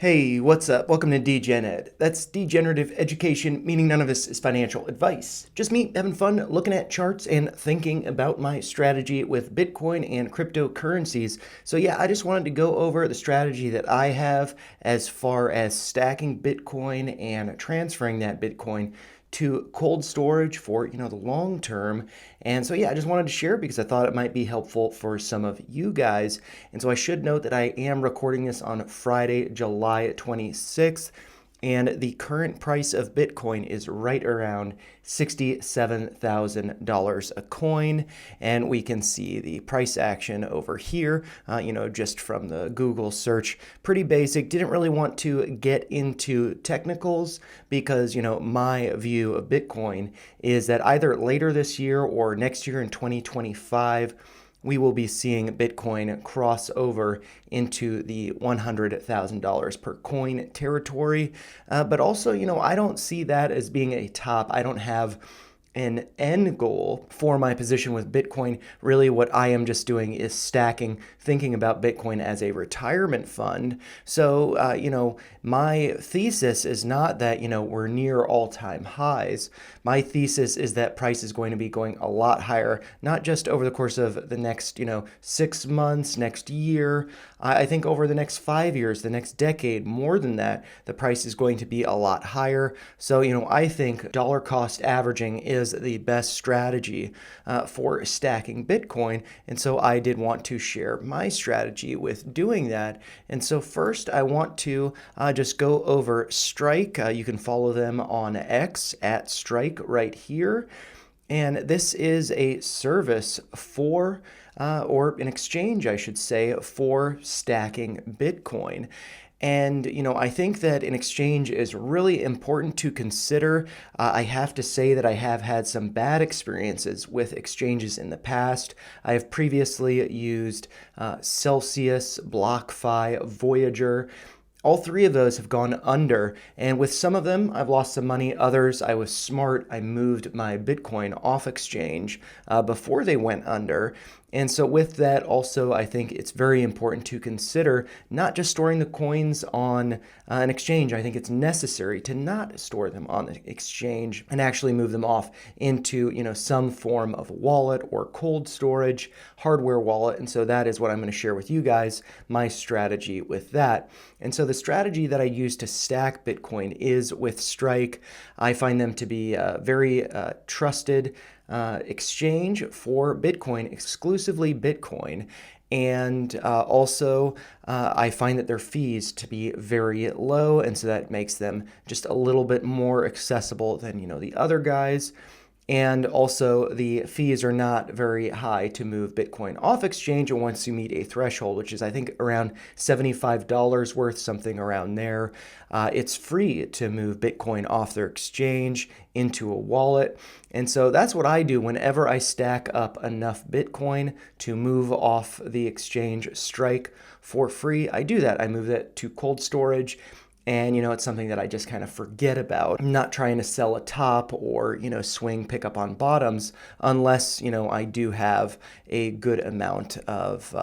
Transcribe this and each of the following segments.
Hey, what's up? Welcome to DGenEd. That's degenerative education, meaning none of this is financial advice. Just me having fun looking at charts and thinking about my strategy with Bitcoin and cryptocurrencies. So, yeah, I just wanted to go over the strategy that I have as far as stacking Bitcoin and transferring that Bitcoin to cold storage for the long term. And so yeah, I just wanted to share because I thought it might be helpful for some of you guys. And so I should note that I am recording this on Friday, July 26th. And the current price of Bitcoin is right around $67,000 a coin. And we can see the price action over here, just from the Google search. Pretty basic. Didn't really want to get into technicals because, my view of Bitcoin is that either later this year or next year in 2025, we will be seeing Bitcoin cross over into the $100,000 per coin territory. But also, I don't see that as being a top. I don't have an end goal for my position with Bitcoin. Really, what I am just doing is stacking, thinking about Bitcoin as a retirement fund. So, my thesis is not that, we're near all time highs. My thesis is that price is going to be going a lot higher, not just over the course of the next, 6 months, next year. I think over the next 5 years, the next decade, more than that, the price is going to be a lot higher. So, I think dollar cost averaging is the best strategy for stacking Bitcoin. And so I did want to share my strategy with doing that. And so first, I want to just go over Strike. You can follow them on X at Strike right here. And this is a service for, or an exchange, I should say, for stacking Bitcoin. And, I think that an exchange is really important to consider. I have to say that I have had some bad experiences with exchanges in the past. I have previously used Celsius, BlockFi, Voyager. All three of those have gone under, and with some of them, I've lost some money. Others, I was smart. I moved my Bitcoin off exchange before they went under. And so, with that, also, I think it's very important to consider not just storing the coins on an exchange. I think it's necessary to not store them on the exchange and actually move them off into, some form of wallet or cold storage, hardware wallet. And so, that is what I'm going to share with you guys, my strategy with that. And so, the strategy that I use to stack Bitcoin is with Strike. I find them to be very trusted exchange for Bitcoin, exclusively Bitcoin. And also, I find that their fees to be very low, and so that makes them just a little bit more accessible than the other guys. And also, the fees are not very high to move Bitcoin off exchange once you meet a threshold, which is, I think, around $75 worth, something around there. It's free to move Bitcoin off their exchange into a wallet. And so that's what I do whenever I stack up enough Bitcoin to move off the exchange Strike for free. I do that. I move that to cold storage. And, it's something that I just kind of forget about. I'm not trying to sell a top or, swing pick up on bottoms unless, I do have a good amount of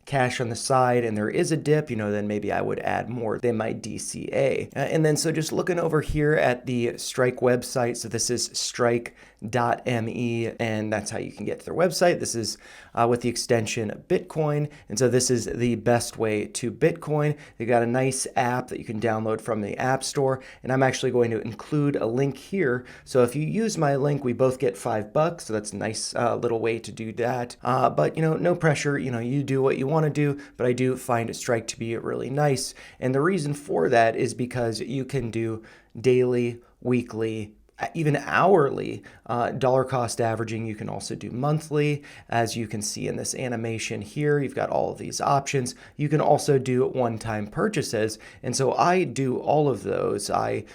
cash on the side and there is a dip, then maybe I would add more than my DCA. And then so just looking over here at the Strike website, so this is strike.me, and that's how you can get to their website. This is with the extension Bitcoin, and so this is the best way to Bitcoin. They've got a nice app that you can download from the App Store, and I'm actually going to include a link here. So if you use my link, we both get $5, so that's a nice little way to do that. But no pressure. You do what you want to do, but I do find Strike to be really nice, and the reason for that is because you can do daily, weekly, even hourly dollar cost averaging. You can also do monthly, as you can see in this animation here. You've got all of these options. You can also do one-time purchases, and so I do all of those. I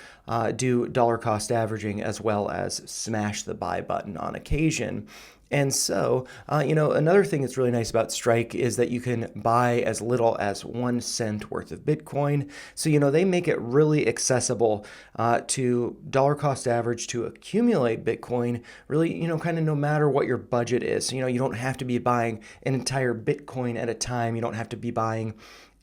do dollar cost averaging as well as smash the buy button on occasion. And so, another thing that's really nice about Strike is that you can buy as little as 1 cent worth of Bitcoin. So, they make it really accessible to dollar cost average to accumulate Bitcoin, really, kind of no matter what your budget is. You don't have to be buying an entire Bitcoin at a time. You don't have to be buying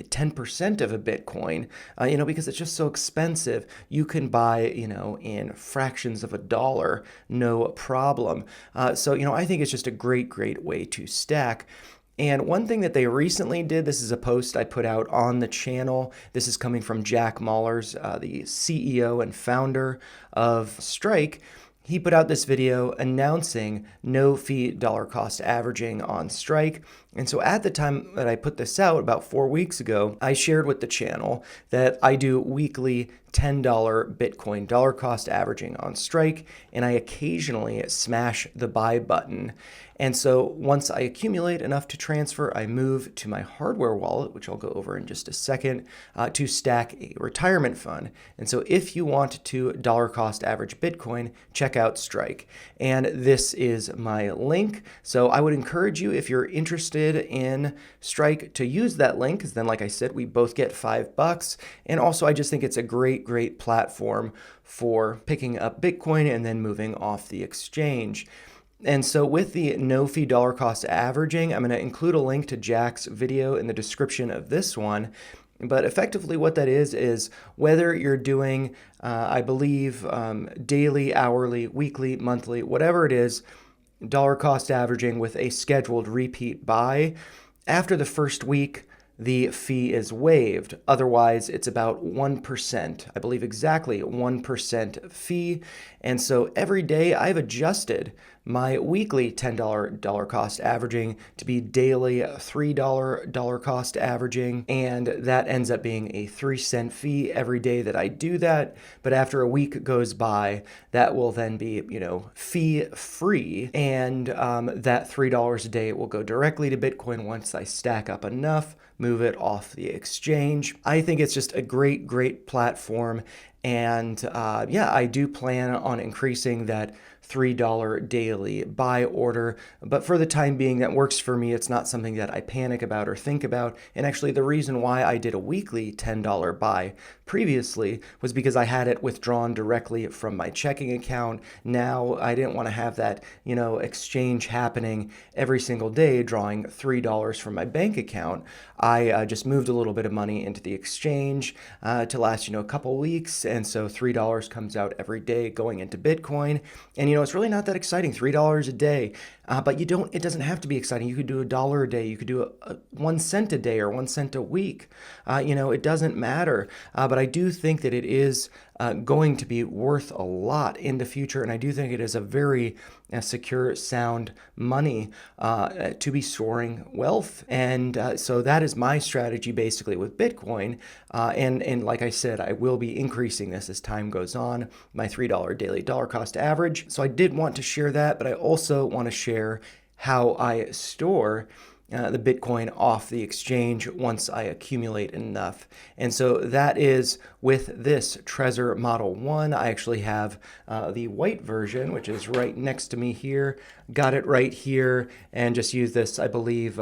10% of a Bitcoin, because it's just so expensive. You can buy, in fractions of a dollar, no problem. So, I think it's just a great, great way to stack. And one thing that they recently did, this is a post I put out on the channel. This is coming from Jack Mallers, the CEO and founder of Strike. He put out this video announcing no fee dollar cost averaging on Strike. And so at the time that I put this out, about 4 weeks ago, I shared with the channel that I do weekly $10 Bitcoin dollar cost averaging on Strike, and I occasionally smash the buy button. And so once I accumulate enough to transfer, I move to my hardware wallet, which I'll go over in just a second, to stack a retirement fund. And so if you want to dollar cost average Bitcoin, check out Strike. And this is my link. So I would encourage you, if you're interested in Strike, to use that link, because then, like I said, we both get $5. And also, I just think it's a great, great platform for picking up Bitcoin and then moving off the exchange. And so with the no fee dollar cost averaging, I'm going to include a link to Jack's video in the description of this one. But effectively what that is whether you're doing, I believe, daily, hourly, weekly, monthly, whatever it is, dollar cost averaging with a scheduled repeat buy, after the first week, the fee is waived. Otherwise, it's about 1%. I believe exactly 1% fee. And so every day I've adjusted my weekly $10 dollar cost averaging to be daily $3 dollar cost averaging. And that ends up being a 3-cent fee every day that I do that. But after a week goes by, that will then be, fee free. And that $3 a day will go directly to Bitcoin once I stack up enough, move it off the exchange. I think it's just a great, great platform. And I do plan on increasing that $3 daily buy order. But for the time being, that works for me. It's not something that I panic about or think about. And actually, the reason why I did a weekly $10 buy previously was because I had it withdrawn directly from my checking account. Now, I didn't want to have that, exchange happening every single day, drawing $3 from my bank account. I just moved a little bit of money into the exchange to last, a couple weeks. And so $3 comes out every day going into Bitcoin. And, it's really not that exciting, $3 a day. But it doesn't have to be exciting. You could do $1 a day. You could do 1 cent a day or 1 cent a week. It doesn't matter. But I do think that it is going to be worth a lot in the future. And I do think it is a very secure, sound money to be storing wealth. And so that is my strategy basically with Bitcoin. And like I said, I will be increasing this as time goes on, my $3 daily dollar cost average. So I did want to share that, but I also want to share how I store the Bitcoin off the exchange once I accumulate enough. And so that is with this Trezor Model 1. I actually have the white version, which is right next to me here. Got it right here, and just use this, I believe,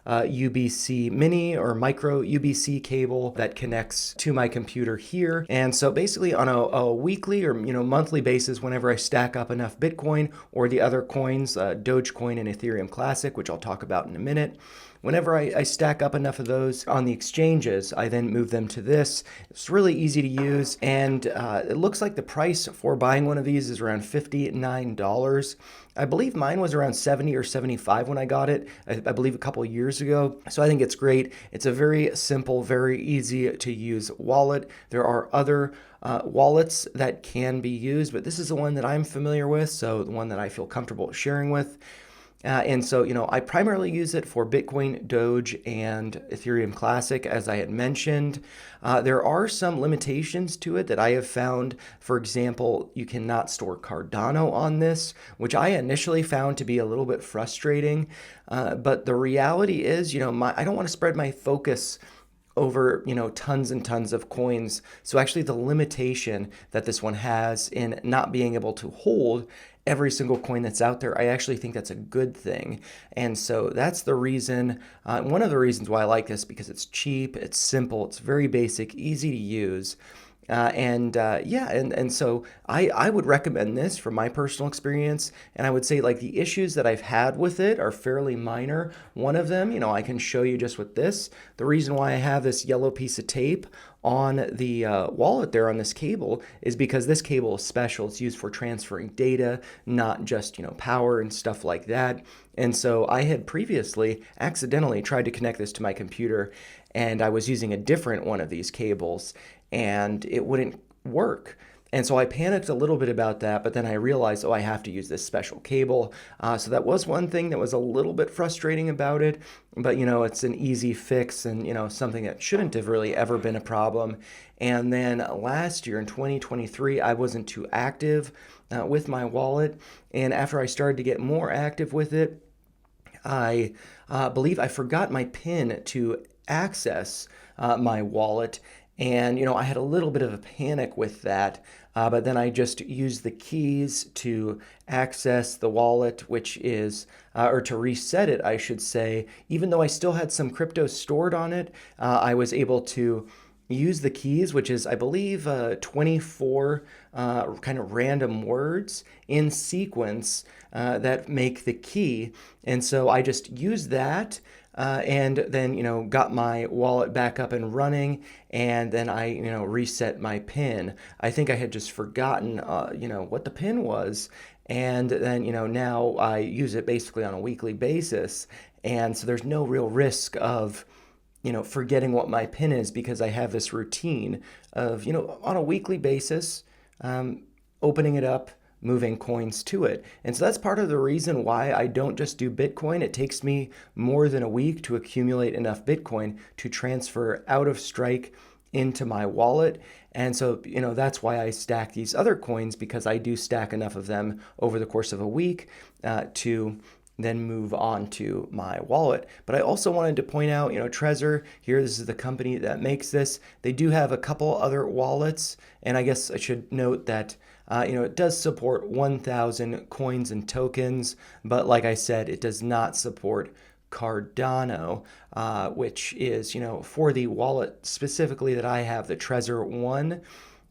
UBC mini or micro UBC cable that connects to my computer here. And so basically on a weekly or monthly basis, whenever I stack up enough Bitcoin or the other coins, Dogecoin and Ethereum Classic, which I'll talk about in a minute, whenever I stack up enough of those on the exchanges, I then move them to this. It's really easy to use, and it looks like the price for buying one of these is around $59. I believe mine was around $70 or $75 when I got it, I believe a couple years ago. So I think it's great. It's a very simple, very easy to use wallet. There are other wallets that can be used, but this is the one that I'm familiar with, so the one that I feel comfortable sharing with. And so, I primarily use it for Bitcoin, Doge, and Ethereum Classic, as I had mentioned. There are some limitations to it that I have found. For example, you cannot store Cardano on this, which I initially found to be a little bit frustrating. But the reality is, I don't want to spread my focus over, tons and tons of coins. So actually the limitation that this one has in not being able to hold every single coin that's out there, I actually think that's a good thing. And so that's the reason, one of the reasons why I like this, because it's cheap, it's simple, it's very basic, easy to use. And so I would recommend this from my personal experience. And I would say like the issues that I've had with it are fairly minor. One of them, I can show you just with this. The reason why I have this yellow piece of tape on the wallet there on this cable is because this cable is special. It's used for transferring data, not just, power and stuff like that. And so I had previously accidentally tried to connect this to my computer, and I was using a different one of these cables, and it wouldn't work. And so I panicked a little bit about that, but then I realized, I have to use this special cable. So that was one thing that was a little bit frustrating about it, but it's an easy fix, and something that shouldn't have really ever been a problem. And then last year in 2023, I wasn't too active with my wallet, and after I started to get more active with it, I believe I forgot my PIN to access my wallet. And, I had a little bit of a panic with that. But then I just used the keys to access the wallet, which is, or to reset it, I should say. Even though I still had some crypto stored on it, I was able to use the keys, which is, I believe, 24 kind of random words in sequence that make the key. And so I just used that. And then, got my wallet back up and running, and then I, reset my PIN. I think I had just forgotten, what the PIN was. And then, now I use it basically on a weekly basis. And so there's no real risk of, forgetting what my PIN is, because I have this routine of, on a weekly basis, opening it up, moving coins to it. And so that's part of the reason why I don't just do Bitcoin. It takes me more than a week to accumulate enough Bitcoin to transfer out of Strike into my wallet. And so, that's why I stack these other coins, because I do stack enough of them over the course of a week to then move on to my wallet. But I also wanted to point out, Trezor here, this is the company that makes this. They do have a couple other wallets, and I guess I should note that it does support 1,000 coins and tokens, but like I said, it does not support Cardano, which is, for the wallet specifically that I have, the Trezor One.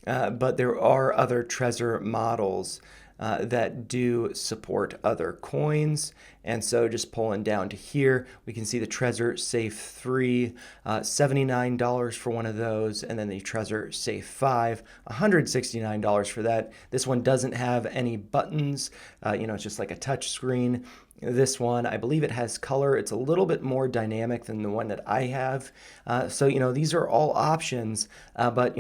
But there are other Trezor models that do support other coins. And so just pulling down to here, we can see the Trezor Safe 3, $79 for one of those, and then the Trezor Safe 5, $169 for that. This one doesn't have any buttons, it's just like a touch screen. This one, I believe it has color. It's a little bit more dynamic than the one that I have. So, these are all options, but,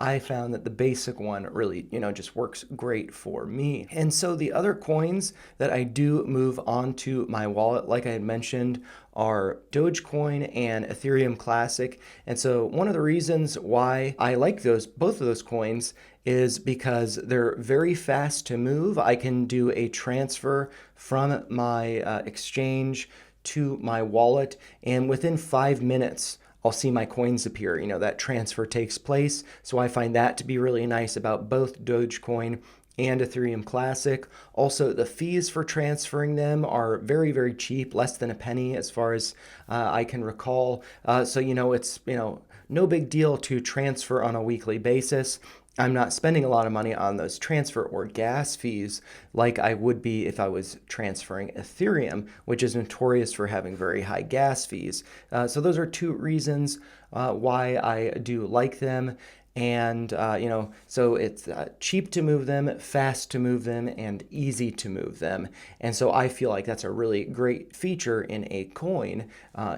I found that the basic one really, just works great for me. And so the other coins that I do move onto my wallet, like I had mentioned, are Dogecoin and Ethereum Classic. And so one of the reasons why I like both of those coins is because they're very fast to move. I can do a transfer from my exchange to my wallet, and within 5 minutes, I'll see my coins appear. That transfer takes place. So I find that to be really nice about both Dogecoin and Ethereum Classic. Also, the fees for transferring them are very, very cheap, less than a penny as far as I can recall. So, it's, no big deal to transfer on a weekly basis. I'm not spending a lot of money on those transfer or gas fees like I would be if I was transferring Ethereum, which is notorious for having very high gas fees. So those are two reasons why I do like them. And, so it's cheap to move them, fast to move them, and easy to move them. And so I feel like that's a really great feature in a coin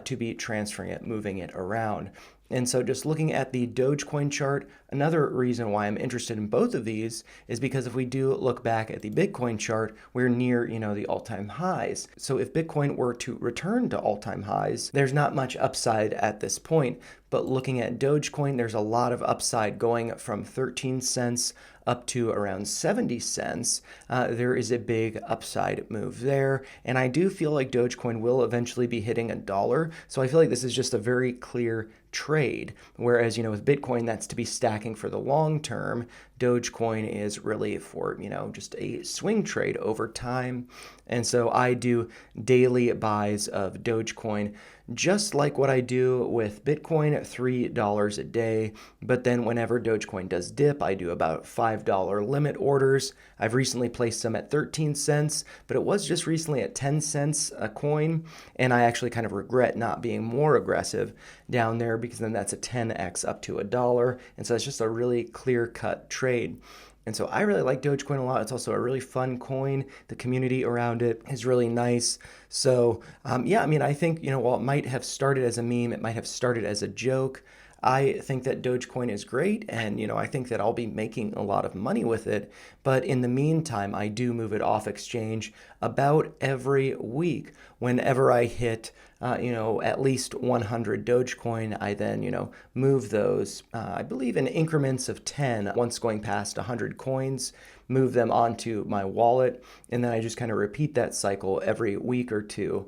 to be transferring it, moving it around. And so just looking at the Dogecoin chart, another reason why I'm interested in both of these is because if we do look back at the Bitcoin chart, we're near, the all-time highs. So if Bitcoin were to return to all-time highs, there's not much upside at this point. But looking at Dogecoin, there's a lot of upside going from 13 cents up to around 70 cents. There is a big upside move there. And I do feel like Dogecoin will eventually be hitting $1. So I feel like this is just a very clear trade. Whereas, with Bitcoin, that's to be stacking for the long term. Dogecoin is really for, just a swing trade over time. And so I do daily buys of Dogecoin just like what I do with Bitcoin, $3 a day. But then whenever Dogecoin does dip, I do about $5 limit orders. I've recently placed some at 13 cents, but it was just recently at 10 cents a coin. And I actually kind of regret not being more aggressive down there, because then that's a 10x up to $1. And so it's just a really clear cut trade. And so I really like Dogecoin a lot. It's also a really fun coin. The community around it is really nice. So yeah, I mean, I think, while it might have started as a meme, it might have started as a joke. I think that Dogecoin is great, and I think that I'll be making a lot of money with it. But in the meantime, I do move it off exchange about every week. Whenever I hit, at least 100 Dogecoin, I then, move those, I believe in increments of 10, once going past 100 coins, move them onto my wallet, and then I just kind of repeat that cycle every week or two.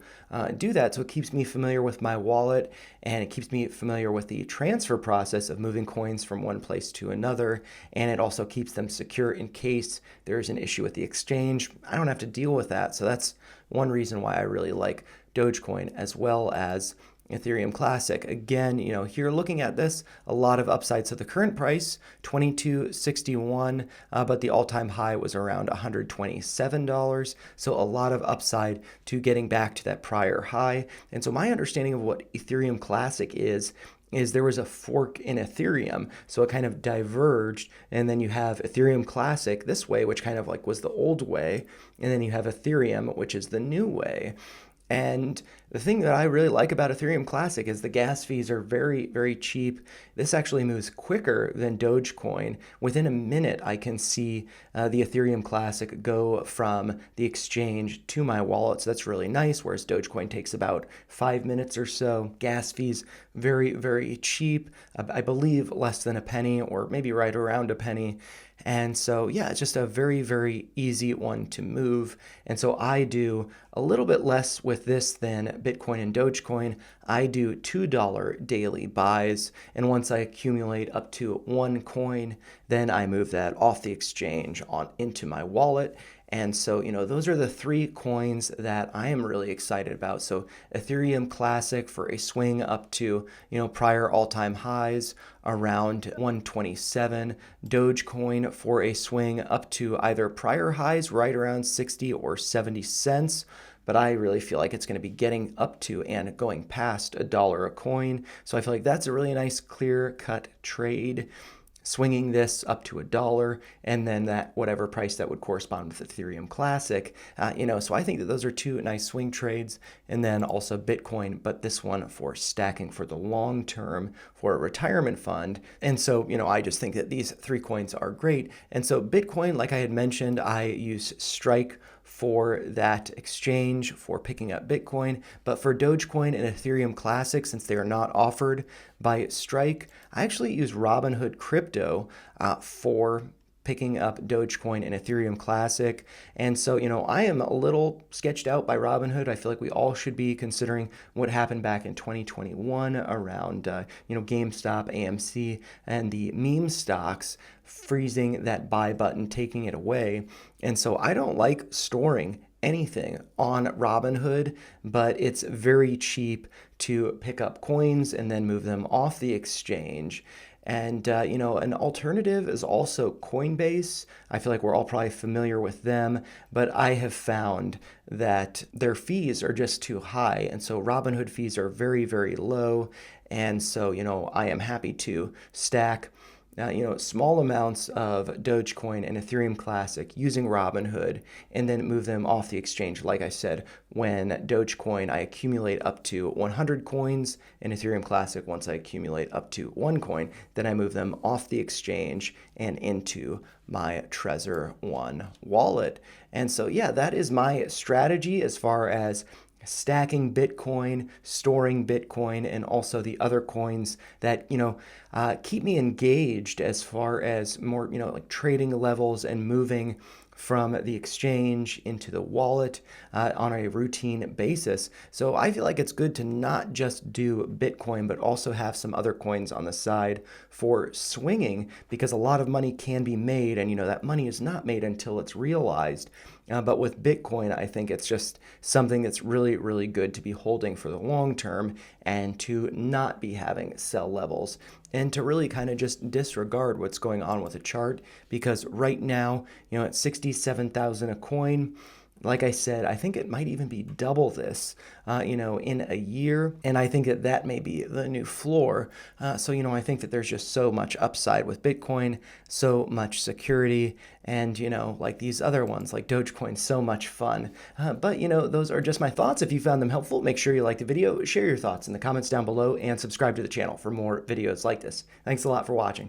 Do that so it keeps me familiar with my wallet, and it keeps me familiar with the transfer process of moving coins from one place to another, and it also keeps them secure in case there's an issue with the exchange. I don't have to deal with that, so that's one reason why I really like Dogecoin, as well as Ethereum Classic. Again, here looking at this, a lot of upsides to the current price, $22.61, but the all-time high was around $127. So a lot of upside to getting back to that prior high. And so my understanding of what Ethereum Classic is there was a fork in Ethereum. So it kind of diverged, and then you have Ethereum Classic this way, which kind of like was the old way, and then you have Ethereum, which is the new way. And the thing that I really like about Ethereum Classic is the gas fees are very, very cheap. This actually moves quicker than Dogecoin. Within a minute, I can see the Ethereum Classic go from the exchange to my wallet. So that's really nice, whereas Dogecoin takes about 5 minutes or so. Gas fees, very, very cheap. I believe less than a penny, or maybe right around a penny. And so, yeah, it's just a very, very easy one to move. And so I do a little bit less with this than Bitcoin and Dogecoin. I do $2 daily buys. And once I accumulate up to one coin, then I move that off the exchange into my wallet. And so, those are the three coins that I am really excited about. So Ethereum Classic for a swing up to, prior all-time highs around 127. Dogecoin for a swing up to either prior highs right around 60 or 70 cents. But I really feel like it's going to be getting up to and going past $1 a coin. So I feel like that's a really nice clear-cut trade, swinging this up to $1, and then that whatever price that would correspond with Ethereum Classic. So I think that those are two nice swing trades, and then also Bitcoin, but this one for stacking for the long term for a retirement fund. And so, I just think that these three coins are great. And so Bitcoin, like I had mentioned, I use Strike for that exchange for picking up Bitcoin. But for Dogecoin and Ethereum Classic, since they are not offered by Strike, I actually use Robinhood Crypto for picking up Dogecoin and Ethereum Classic. And so, I am a little sketched out by Robinhood. I feel like we all should be considering what happened back in 2021 around, GameStop, AMC, and the meme stocks freezing that buy button, taking it away. And so I don't like storing anything on Robinhood, but it's very cheap to pick up coins and then move them off the exchange. And, an alternative is also Coinbase. I feel like we're all probably familiar with them, but I have found that their fees are just too high. And so Robinhood fees are very, very low. And so, I am happy to stack small amounts of Dogecoin and Ethereum Classic using Robinhood, and then move them off the exchange. Like I said, when Dogecoin, I accumulate up to 100 coins, and Ethereum Classic, once I accumulate up to one coin, then I move them off the exchange and into my Trezor One wallet. And so, yeah, that is my strategy as far as stacking Bitcoin, storing Bitcoin, and also the other coins that, keep me engaged as far as more, like trading levels and moving from the exchange into the wallet on a routine basis. So I feel like it's good to not just do Bitcoin, but also have some other coins on the side for swinging, because a lot of money can be made, and that money is not made until it's realized. But with Bitcoin, I think it's just something that's really, really good to be holding for the long term, and to not be having sell levels, and to really kind of just disregard what's going on with the chart. Because right now, at 67,000 a coin, like I said, I think it might even be double this, in a year. And I think that that may be the new floor. So, I think that there's just so much upside with Bitcoin, so much security, and, like these other ones, like Dogecoin, so much fun. But, those are just my thoughts. If you found them helpful, make sure you like the video, share your thoughts in the comments down below, and subscribe to the channel for more videos like this. Thanks a lot for watching.